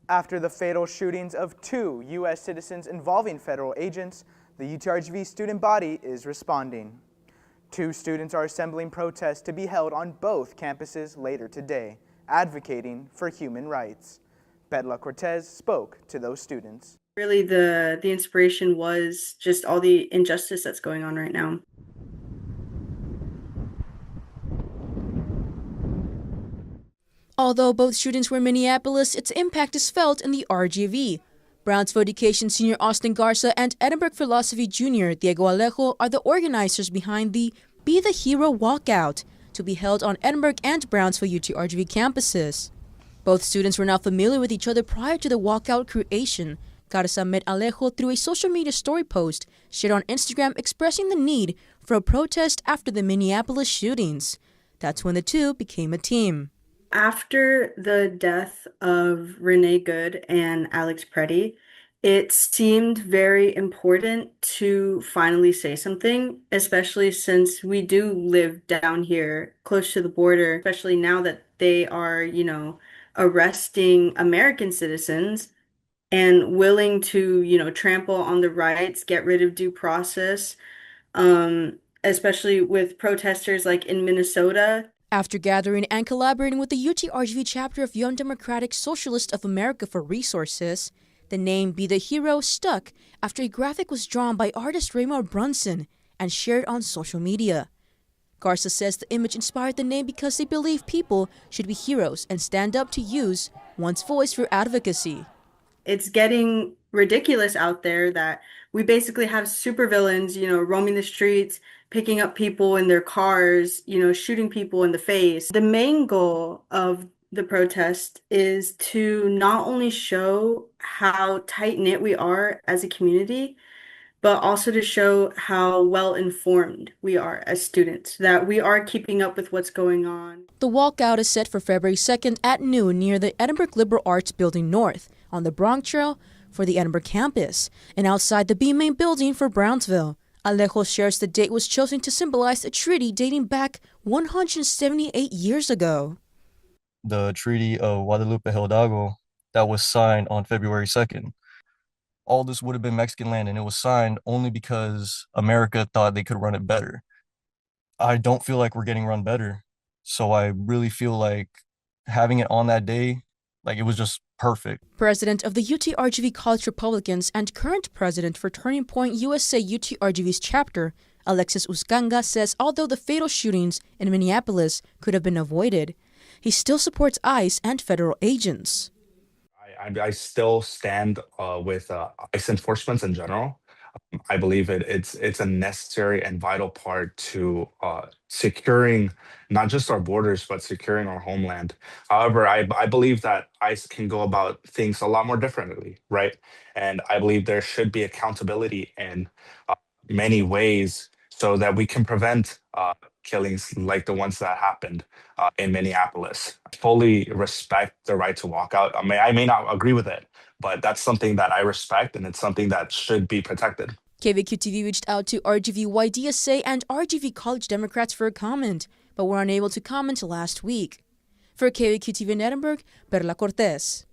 After the fatal shootings of 2 U.S. citizens involving federal agents, the UTRGV student body is responding. 2 students are assembling protests to be held on both campuses later today, advocating for human rights. Betla Cortez spoke to those students. Really, the inspiration was just all the injustice that's going on right now. Although both shootings were in Minneapolis, its impact is felt in the RGV. Brownsville Education senior Austin Garza and Edinburgh Philosophy junior Diego Alejo are the organizers behind the Be the Hero walkout, to be held on Edinburgh and Brownsville UTRGV campuses. Both students were not familiar with each other prior to the walkout creation. Garza met Alejo through a social media story post shared on Instagram expressing the need for a protest after the Minneapolis shootings. That's when the two became a team. After the death of Renee Good and Alex Preddy, it seemed very important to finally say something, especially since we do live down here close to the border, especially now that they are, arresting American citizens and willing to, trample on the rights, get rid of due process, especially with protesters like in Minnesota. After gathering and collaborating with the UTRGV chapter of Young Democratic Socialists of America for resources, the name Be the Hero stuck after a graphic was drawn by artist Raymond Brunson and shared on social media. Garza says the image inspired the name because they believe people should be heroes and stand up to use one's voice for advocacy. It's getting ridiculous out there that we basically have supervillains, roaming the streets, picking up people in their cars, shooting people in the face. The main goal of the protest is to not only show how tight-knit we are as a community, but also to show how well-informed we are as students, that we are keeping up with what's going on. The walkout is set for February 2nd at noon near the Edinburgh Liberal Arts Building North on the Bronx Trail for the Edinburgh campus and outside the B main building for Brownsville. Alejo shares the date was chosen to symbolize a treaty dating back 178 years ago. The Treaty of Guadalupe Hidalgo that was signed on February 2nd. All this would have been Mexican land, and it was signed only because America thought they could run it better. I don't feel like we're getting run better, so I really feel like having it on that day, like it was just perfect. President of the UTRGV College Republicans and current president for Turning Point USA UTRGV's chapter, Alexis Uscanga, says although the fatal shootings in Minneapolis could have been avoided, he still supports ICE and federal agents. I still stand with ICE enforcement in general. I believe it's a necessary and vital part to securing not just our borders, but securing our homeland. However, I believe that ICE can go about things a lot more differently, right? And I believe there should be accountability in many ways so that we can prevent killings like the ones that happened in Minneapolis. I fully respect the right to walk out. I may not agree with it, but that's something that I respect, and it's something that should be protected. KVQ-TV reached out to RGV YDSA and RGV College Democrats for a comment, but were unable to comment last week. For KVQ-TV in Edinburgh, Perla Cortez.